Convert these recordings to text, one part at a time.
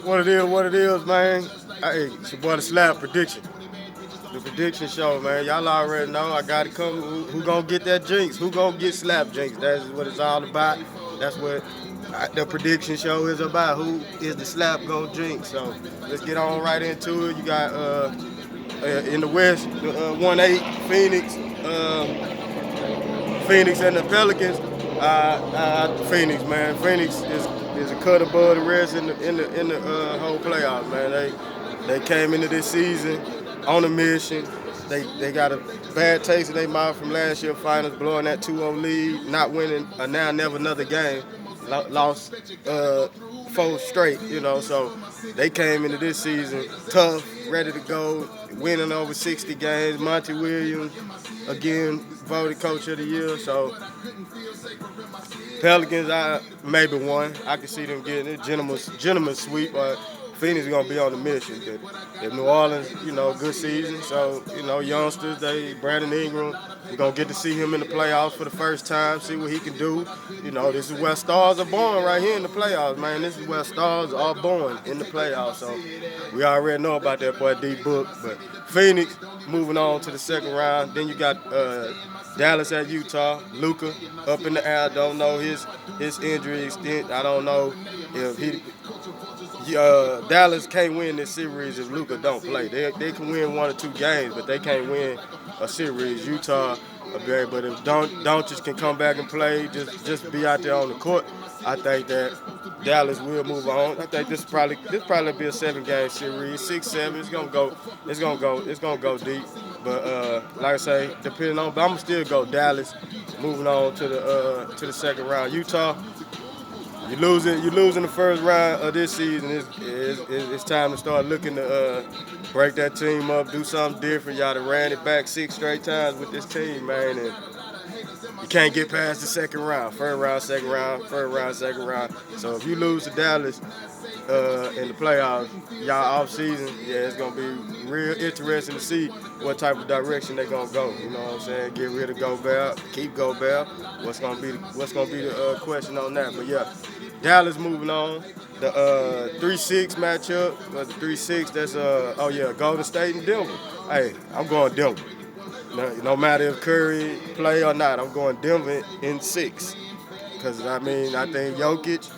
What it is, man. Hey, it's your boy DaSlap prediction. The prediction show, man. Y'all already know I got to come. Who gonna get that jinx? Who gonna get slap jinx? That's what it's all about. That's what the prediction show is about. Who is the slap gonna jinx? So let's get on right into it. You got in the West, 1-8 Phoenix. Phoenix and the Pelicans. Phoenix, man. Phoenix is a cut above the rest in the whole playoffs, man. They came into this season on a mission. They got a bad taste in their mouth from last year's finals, blowing that 2-0 lead, not winning a now never another game. Lost four straight, so they came into this season tough, ready to go, winning over 60 games. Monty Williams, again, voted coach of the year. So Pelicans, I maybe one. I can see them getting it. Gentleman sweep. Phoenix is gonna be on the mission. If New Orleans, good season. So youngsters, Brandon Ingram, we're gonna get to see him in the playoffs for the first time. See what he can do. This is where stars are born right here in the playoffs, man. This is where stars are born in the playoffs. So we already know about that boy D Book. But Phoenix moving on to the second round. Then you got Dallas at Utah. Luka up in the air. Don't know his injury extent. I don't know if he. Dallas can't win this series if Luka don't play. They can win 1 or 2 games, but they can't win a series. Utah, but if Doncic can come back and play, just be out there on the court, I think that Dallas will move on. I think this probably be a 7-game series, 6-7. It's gonna go deep. But like I say, depending on, but I'm gonna still go Dallas. Moving on to the second round, Utah. You're losing the first round of this season. It's time to start looking to break that team up, do something different. Y'all done ran it back 6 straight times with this team, man, and you can't get past the second round. First round, second round, first round, second round. So if you lose to Dallas in the playoffs, y'all off season, it's gonna be real interesting to see what type of direction they're gonna go. You know what I'm saying? Get rid of Gobert, keep Gobert. What's gonna be the question on that? But yeah, Dallas moving on. The 3-6 matchup, the 3-6. That's Golden State and Denver. Hey, I'm going Denver. No matter if Curry play or not, I'm going Denver in 6. Because I think Jokic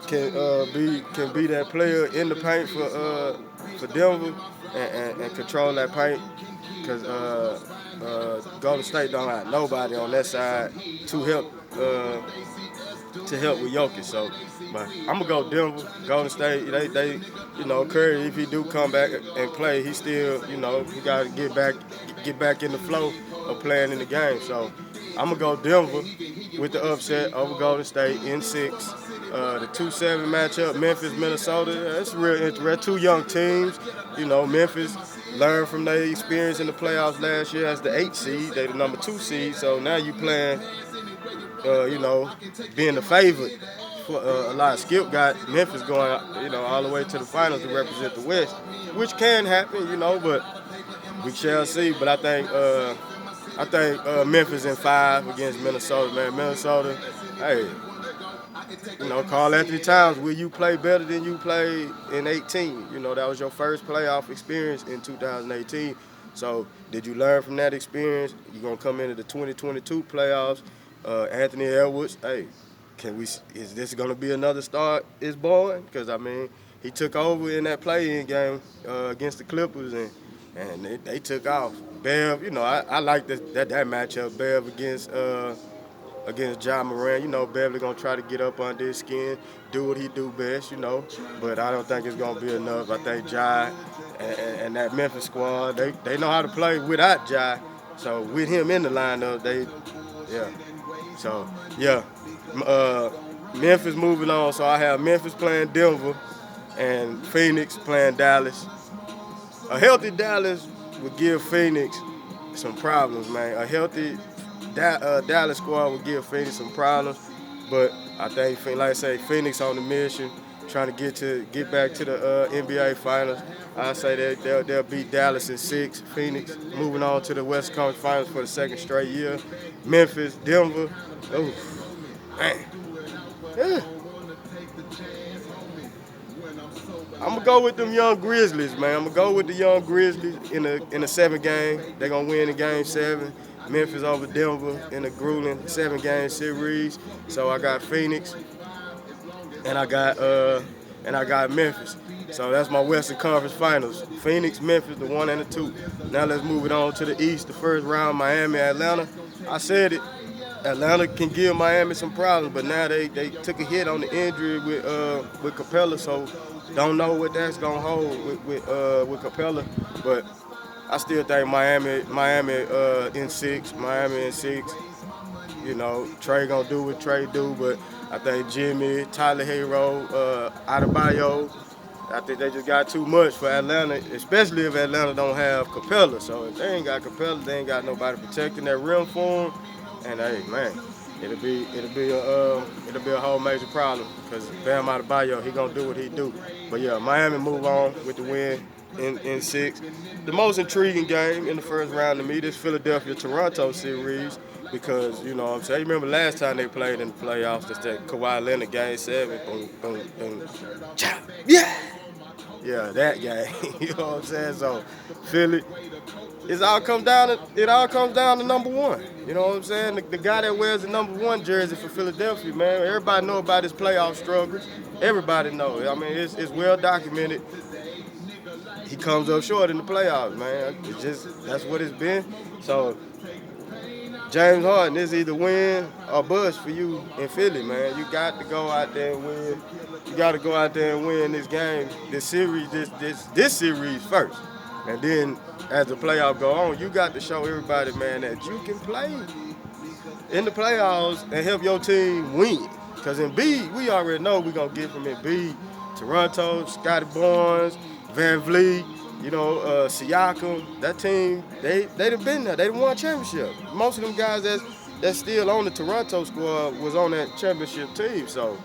can be that player in the paint for Denver and control that paint. Because Golden State don't have nobody on that side to help with Jokic. So, but I'm gonna go Denver. Golden State, they Curry, if he do come back and play, he still, he got to get back in the flow of playing in the game. So I'm gonna go Denver with the upset over Golden State in 6. The 2-7 matchup, Memphis, Minnesota. That's real interesting. 2 young teams. Memphis learned from their experience in the playoffs last year as the 8 seed. They the number 2 seed. So now you playing, being the favorite. A lot of Skip got Memphis going, all the way to the finals to represent the West, which can happen, but we shall see. But I think Memphis in 5 against Minnesota, man. Minnesota, hey, Karl Anthony Towns, will you play better than you played in 18? That was your first playoff experience in 2018. So did you learn from that experience? You're going to come into the 2022 playoffs. Anthony Edwards, hey, is this going to be another star is born? Because, he took over in that play-in game against the Clippers, and they took off. Bev, I like that matchup, Bev against Ja Morant. Beverly going to try to get up under his skin, do what he do best, but I don't think it's going to be enough. I think Ja and that Memphis squad, they know how to play without Ja. So with him in the lineup, Memphis moving on. So I have Memphis playing Denver and Phoenix playing Dallas. A healthy Dallas would give Phoenix some problems, man. A healthy Dallas squad would give Phoenix some problems, but I think, like I say, Phoenix on the mission, trying to get back to the NBA Finals. I say that they'll beat Dallas in 6. Phoenix moving on to the West Conference Finals for the 2nd straight year. Memphis, Denver. Oh, man. Yeah. I'm gonna go with them young Grizzlies, man. I'm gonna go with the young Grizzlies in a 7 game. They're gonna win in game 7. Memphis over Denver in a grueling 7 game series. So I got Phoenix and I got Memphis. So that's my Western Conference Finals. Phoenix, Memphis, the 1 and the 2. Now let's move it on to the East. The first round, Miami, Atlanta. I said it. Atlanta can give Miami some problems, but now they took a hit on the injury with Capella, so don't know what that's gonna hold with Capella. But I still think Miami in 6. Miami in 6. You know, Trey gonna do what Trey do, but I think Jimmy, Tyler Hero, Adebayo, I think they just got too much for Atlanta, especially if Atlanta don't have Capella. So if they ain't got Capella, they ain't got nobody protecting that rim for them. And hey, man, it'll be a whole major problem because Bam Adebayo, he gonna do what he do. But yeah, Miami move on with the win in 6. The most intriguing game in the first round to me, this Philadelphia-Toronto series, because, you know what I'm saying, you remember last time they played in the playoffs, that's that Kawhi Leonard game 7, boom, boom, boom, chop, yeah! Yeah, that game, you know what I'm saying? So, Philly, it all comes down to number 1. You know what I'm saying? The guy that wears the number 1 jersey for Philadelphia, man, everybody know about his playoff struggles. Everybody know. I mean, it's well documented. He comes up short in the playoffs, man. It's just, that's what it's been. So, James Harden is either win or bust for you in Philly, man. You got to go out there and win. You got to go out there and win this game, this series, this series first. And then as the playoffs go on, you got to show everybody, man, that you can play in the playoffs and help your team win. Because Embiid, we already know we're going to get from Embiid, Toronto, Scotty Barnes, Van Vliet, you know, Siakam. That team, they'd have been there. They won a championship. Most of them guys that's still on the Toronto squad was on that championship team. So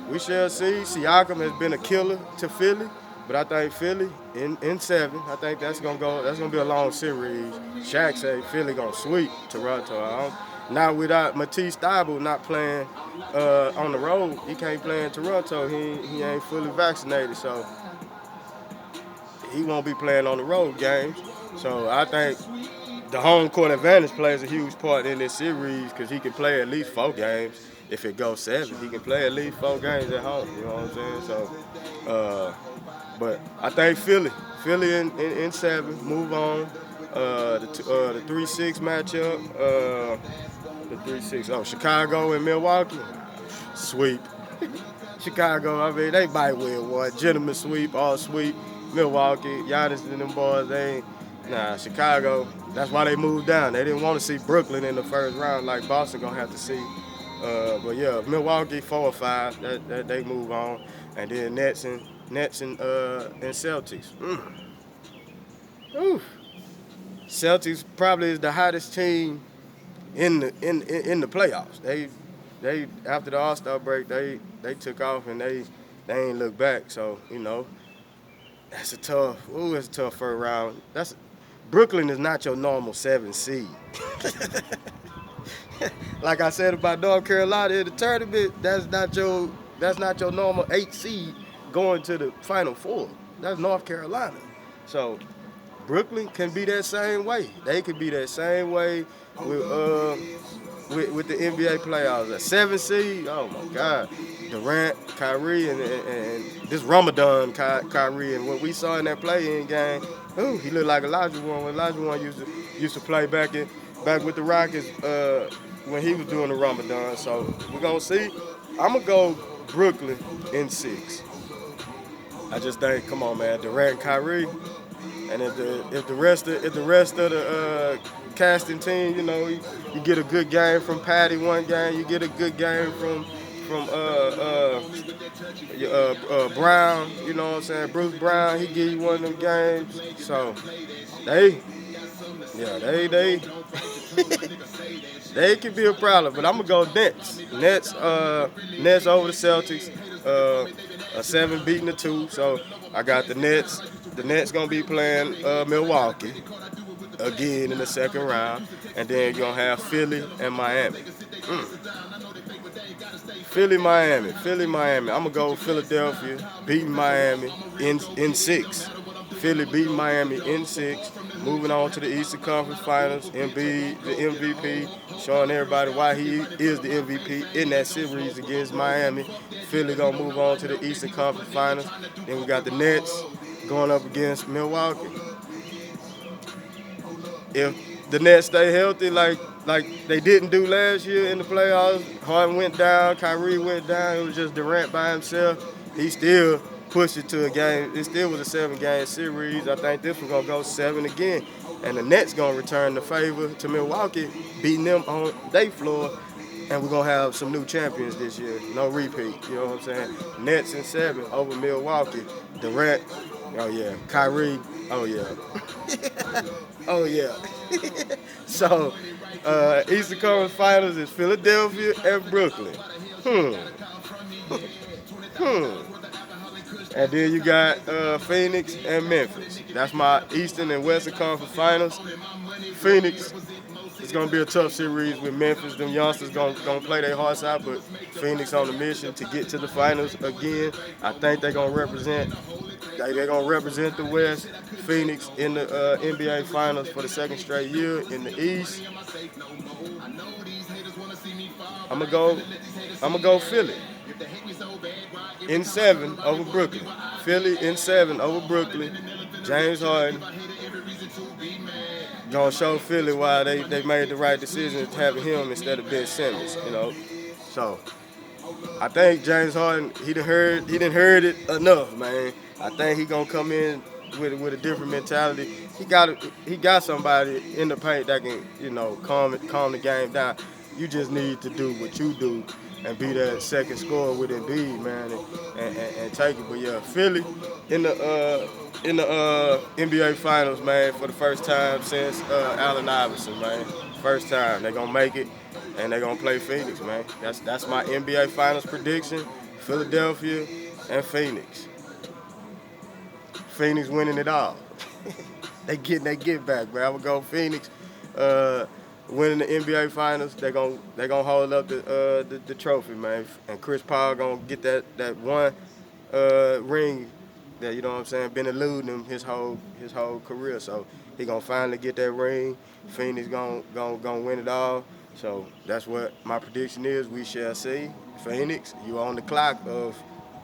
we shall see. Siakam has been a killer to Philly. But I think Philly in 7. I think that's gonna be a long series. Shaq say Philly gonna sweep Toronto. Now without Matisse Thybulle not playing on the road, he can't play in Toronto. He ain't fully vaccinated, so he won't be playing on the road games. So I think the home court advantage plays a huge part in this series because he can play at least 4 games. If it goes 7, he can play at least 4 games at home. You know what I'm saying? So. But I think Philly in 7, move on. The 3-6 matchup, the 3-6. Chicago and Milwaukee, sweep. Chicago, I mean, they might win one. Gentleman sweep, all sweep. Milwaukee, Giannis and them boys, Chicago, that's why they moved down. They didn't want to see Brooklyn in the first round like Boston gonna have to see. But yeah, Milwaukee 4 or 5, that they move on. And then Nets and Celtics. Celtics probably is the hottest team in the playoffs. They after the All-Star break, they took off and they ain't look back. So, you know, it's a tough first round. Brooklyn is not your normal 7 seed. Like I said about North Carolina in the tournament, that's not your normal 8 seed going to the Final Four. That's North Carolina. So Brooklyn can be that same way. They could be that same way with the NBA playoffs. A 7 seed, oh my God. Durant, Kyrie, and this Ramadan Kyrie, and what we saw in that play-in game, he looked like Elijah One when Elijah One used to play back with the Rockets when he was doing the Ramadan. So we're gonna see. I'm gonna go Brooklyn in 6. I just think, come on, man, Durant and Kyrie, and if the rest of the casting team, you know, you get a good game from Patty one game, you get a good game from Brown, you know what I'm saying, Bruce Brown, he give you one of them games. So they could be a problem, but I'm gonna go Nets. Nets over the Celtics. A 7 beating the 2, so I got the Nets. The Nets gonna be playing Milwaukee again in the second round, and then you're gonna have Philly and Miami. Philly, Miami. I'm gonna go Philadelphia beating Miami in six. Philly beating Miami in six. Moving on to the Eastern Conference Finals. Embiid, the MVP, showing everybody why he is the MVP in that series against Miami. Philly gonna move on to the Eastern Conference Finals. Then we got the Nets going up against Milwaukee. If the Nets stay healthy like they didn't do last year in the playoffs, Harden went down, Kyrie went down, it was just Durant by himself. He still pushed it to a game. It still was a 7-game series. I think this one's gonna go 7 again. And the Nets gonna return the favor to Milwaukee, beating them on their floor. And we're gonna have some new champions this year. No repeat. You know what I'm saying? Nets in 7 over Milwaukee. Durant, oh yeah. Kyrie, oh yeah. Oh yeah. So, Eastern Conference Finals is Philadelphia and Brooklyn. And then you got Phoenix and Memphis. That's my Eastern and Western Conference Finals. Phoenix, it's gonna be a tough series with Memphis. Them youngsters gonna play their hearts out, but Phoenix on a mission to get to the finals again. I think they're gonna represent. They're gonna represent the West. Phoenix in the NBA Finals for the second straight year. In the East, I'm gonna go Philly in 7 over Brooklyn. Philly in 7 over Brooklyn. James Harden gonna show Philly why they made the right decision having him instead of Ben Simmons. You know, so I think James Harden he done heard it enough, man. I think he gonna come in with a different mentality. He got somebody in the paint that can calm the game down. You just need to do what you do and be that second scorer with Embiid, man, and take it. But yeah, Philly in the NBA Finals, man, for the first time since Allen Iverson, man. First time they're gonna make it, and they're gonna play Phoenix, man. That's my NBA Finals prediction. Philadelphia and Phoenix. Phoenix winning it all. They getting their get back, man. I would go Phoenix. Winning the NBA Finals, they're gonna hold up the trophy, man. And Chris Paul gonna get that one ring that what I'm saying been eluding him his whole career. So he gonna finally get that ring. Phoenix gonna win it all. So that's what my prediction is. We shall see. Phoenix, you on the clock of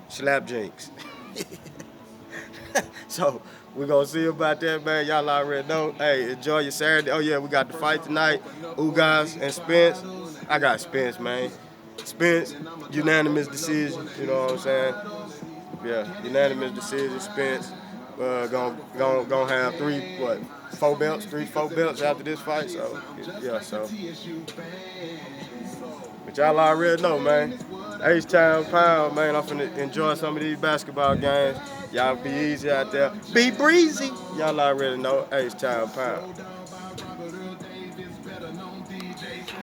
slap jinx. So we're going to see about that, man. Y'all already know. Hey, enjoy your Saturday. Oh, yeah, we got the fight tonight. Ugas and Spence. I got Spence, man. Spence, unanimous decision. You know what I'm saying? Yeah, unanimous decision. Spence gonna have 4 belts after this fight. So, yeah, so. But y'all already know, man. H-Town Pound, man. I'm finna enjoy some of these basketball games. Y'all be easy out there. Be breezy. Y'all already know H-Town Pound.